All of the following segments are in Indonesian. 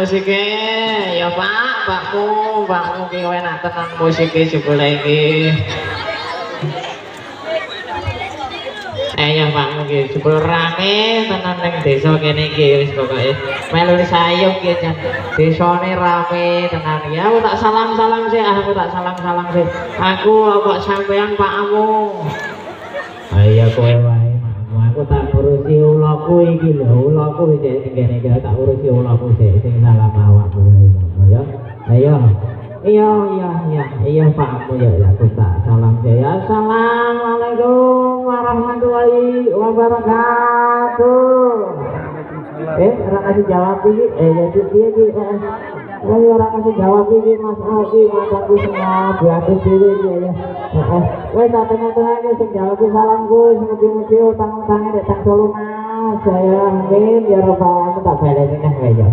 musiknya ya pakmu ki enak tenan musiknya jebule iki. Ya pakmu ki jebul rame tenan ning desa kene iki wis pokoke melu sayup ki jan desane rame tenan ya. Aku tak salam-salam sih, aku kok sampean pakmu. Iya kowe wae makmu, aku tak urusi ulaku iki lho, ulaku iki ngene iki tak urusi ulaku sik sing salam awakmu ya. Iya Pak ya aku tak salam saya. Assalamualaikum warahmatullahi wabarakatuh. Orang kasih jawab ini, jadi dia orang kasih jawab ini Mas Oki, Mas aku semua berarti diri dia ya. Wes tak tengah-tengahnya sing jawab salamku, mugi-mugi utang-utangnya datang dulu Mas. Saya amin ya robbal alamin tak balesin ya.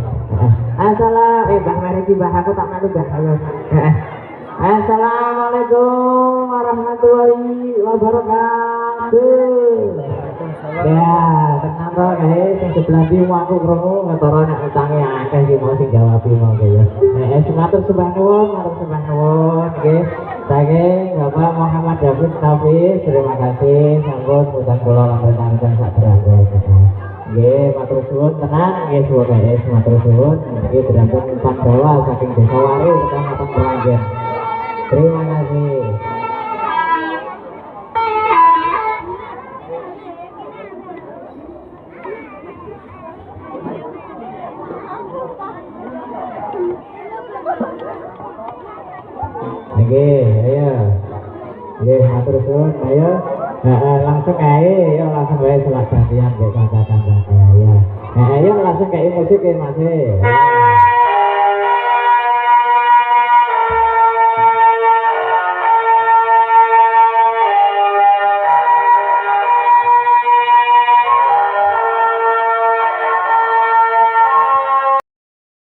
Assalamualaikum Mbah Mariki Mbah aku tak malu Mbah. Assalamualaikum warahmatullahi wabarakatuh. Ya, tenang kok guys, yang sebelah di aku krungu ngetoro nek utange akeh iki mau sing jawab mau ya. Matur sembah nuwun nggih. Saking Bapak Muhammad David Taufik, terima kasih sampun mudah kula lampahaken sak berangkat. Nggih, matur suwun tenan nggih suwun guys, matur suwun nggih derajat Pandawa saking Desa Waru Kecamatan Meranggen. Terima kasih. Oke, ayo. Oke, matur suwun, ayo. Langsung ae, ya langsung ae selak gantian ke kanca-kanca ya. Ayo langsung kayak musik ya Mas.